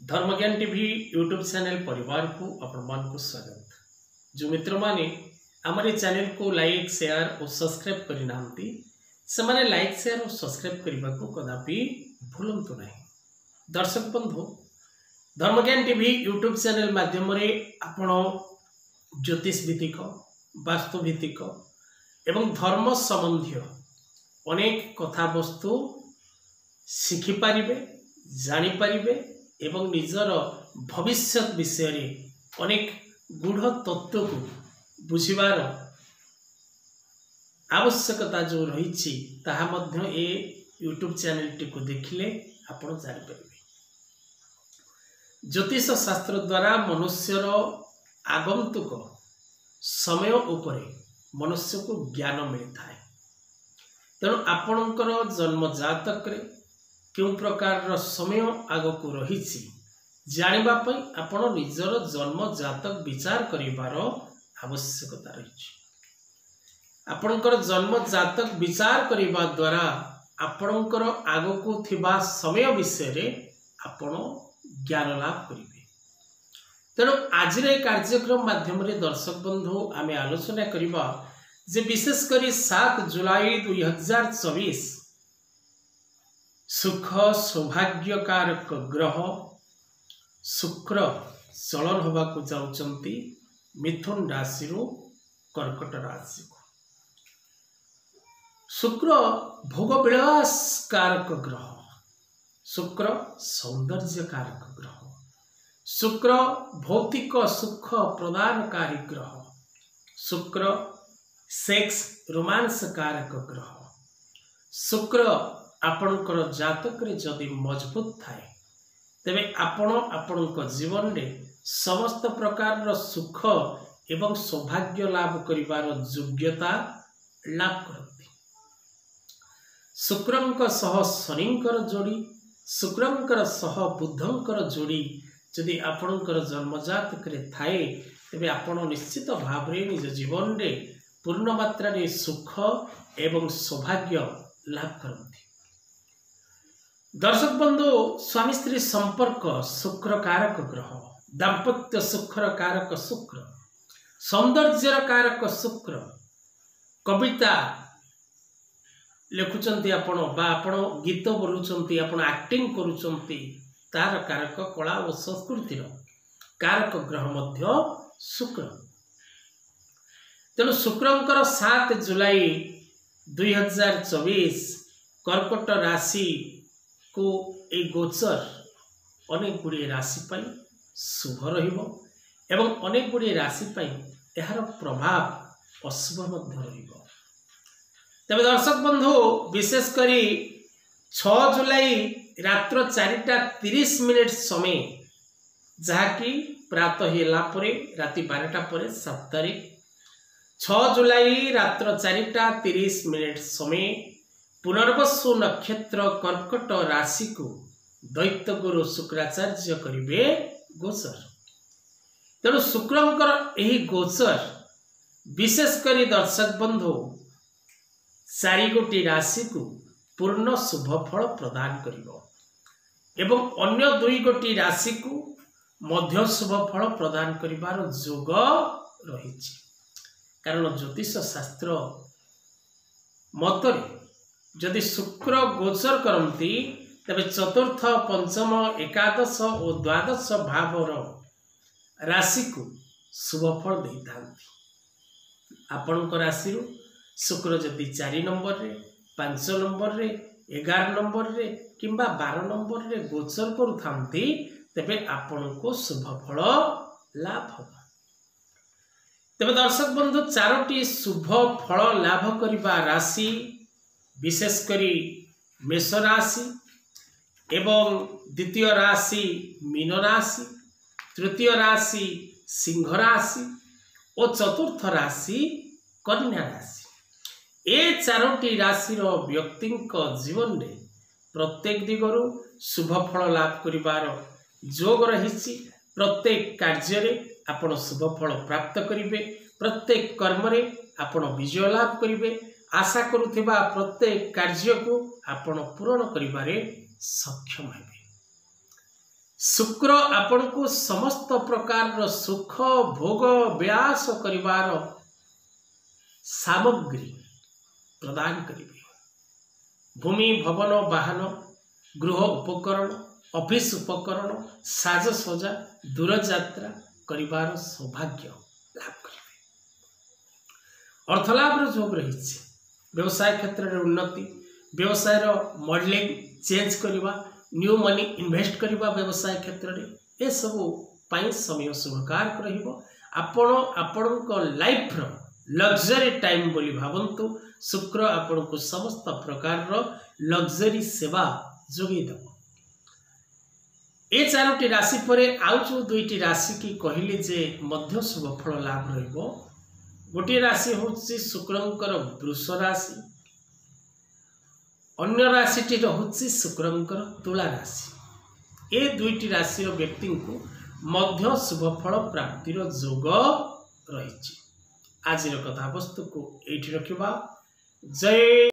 धर्मज्ञान TV YouTube channel परिवार को आपण को स्वागत। जो मित्र माने हमारे चैनल को लाइक शेयर और सब्सक्राइब करना से माने लाइक शेयर और सब्सक्राइब करने को कदापि भूलंतु नहीं। दर्शक बंधु, धर्मज्ञान टीवी यूट्यूब चैनल माध्यम आपण ज्योतिष भित्तिक, वास्तु भित्तिक एवं धर्म संबंधी अनेक कथा वस्तु शिखिपारे, जानीपारे एवं निजर भविष्य विषय रे अनेक गूढ़ तत्व को बुझिबार आवश्यकता जो रही ताहा मध्य ए यूट्यूब चैनल टी को देखिले आपण जानि परिबे। ज्योतिष शास्त्र द्वारा मनुष्यर आगंतुक समय उपरे मनुष्य को ज्ञान मिलता है। तेणु आपणकर जन्म जातक रे क्यों प्रकार समय आग को रही जानिबा पई आपण निजर जन्म जातक विचार करिवार आवश्यकता रही। आपणकर जन्म जातक विचार करिबा द्वारा आपणकर आग को थिबा समय विषय रे आपण ज्ञान लाभ करिवे। तेणु आज कार्यक्रम माध्यम रे दर्शक बंधु आमे आलोचना करिबा जे विशेष करी 7 जुलाई 2024 सुख सौभाग्य कारक ग्रह शुक्र चलन होगा जाउचंती मिथुन राशि कर्कट राशि को। शुक्र भोग विलास कारक ग्रह, शुक्र सौंदर्य कारक ग्रह, शुक्र भौतिक सुख प्रदानकारी ग्रह, शुक्र सेक्स रोमांस कारक ग्रह, शुक्र आपणकर जातक रे जदि मजबूत थाए तेबे आपण जीवन रे समस्त प्रकार सुख एवं सौभाग्य लाभ करिवार योग्यता लाभ करती। शुक्रंक सह शनिंकर जोड़ी, शुक्रंकर सह बुधंकर जोड़ी जदि आपणकर जन्म जातक रे थाए तेबे आपण निश्चित भाव रे निज जीवन रे पूर्ण मात्रा रे सुख एवं सौभाग्य लाभ करती। दर्शक बंधु, स्वामी स्त्री संपर्क शुक्र कारक ग्रह, दाम्पत्य शुक्र कारक शुक्र, सौंदर्य कारक शुक्र, कविता लिखुचंती आपण बा आपण गीत बोलुचंती, आपण एक्टिंग करूचंती, तार कारक कला और संस्कृति कारक ग्रह मध्य शुक्र। तेणु शुक्रंकर 7 जुलाई 2024 कर्कट राशि को ए गोचर अनेक गुड़िए राशि पाई शुभ रहिबो एवं अनेक गुड़िए राशि पाई यार प्रभाव अशुभ मध्य रहिबो। तबे दर्शक बंधु, विशेष करी 6 जुलाई रात्र 4:30 समय जहाँकि प्रातः हेला परे राति 12टा पर 7 तारीख 6 जुलाई रात्र 4:30 समय पुनर्वसु नक्षत्र कर्कट राशि को दैत्य गुरु शुक्राचार्य करिवे गोचर। तेणु शुक्रंकर यही गोचर विशेष करी दर्शक बंधु 4 गोटी राशि को पूर्ण शुभ फल प्रदान करिवो एवं अन्य 2 गोटी राशि को मध्य शुभ फल प्रदान करिवार योग रही। कारण ज्योतिष शास्त्र मतरे जदि शुक्र गोचर करती तबे चतुर्थ, पंचम, एकादश और द्वादश भावर राशि को शुभ फल दे था। आपण राशि शुक्र जदि 4 नंबर रे, 5 नंबर रे, 11 नंबर रे किंबा 12 नंबर रे गोचर करुथांती तबे आपण को शुभ फल लाभ होगा। तबे दर्शक बंधु, 4टी शुभ फल लाभ करिबा राशि विशेष करी मेष राशि एवं द्वितीय राशि मीन राशि, तृतीय राशि सिंह राशि और चतुर्थ राशि कन्या राशि। ए 4टी राशि व्यक्ति जीवन में प्रत्येक दिगरु शुभ फल लाभ करिवार योग रही। प्रत्येक कार्य रे आपण शुभ फल प्राप्त करिवे, प्रत्येक कर्म रे आपण विजय लाभ करिवे, आशा करुथिबा प्रत्येक कार्य को आपण पूर्ण करिबारे सक्षम हेबे। शुक्र आपण को समस्त प्रकार सुख भोग विलास करिवार सामग्री प्रदान करिवे। भूमि भवन वाहन गृह उपकरण ऑफिस उपकरण साजसज्जा दूर यात्रा करिवार सौभाग्य लाभ करिवे। अर्थलाभ जोग रही व्यवसाय क्षेत्र में उन्नति व्यवसाय मॉडलिंग चेंज करवा न्यू मनी इन्वेस्ट करवा व्यवसाय क्षेत्र में ये सब पाई समय शुभकारक रहिबो। आपण आपणक लाइफ रो लग्जरी टाइम बोली भावंतु। शुक्र आपण को समस्त प्रकार रो लग्जरी सेवा जोगी देव। ए चारोटी राशि परे आउ जो दुईटी राशि की कहली जे मध्य शुभ फल लाभ रहिबो। गोटे राशि होछि शुक्रंकर वृष राशि, अन्य राशिटी रहुछि शुक्रंकर तुला राशि। ए दुईटी राशि व्यक्ति को मध्य शुभ फल प्राप्तिर जोग रही। आज कथा वस्तु को एठी रखिबा। जय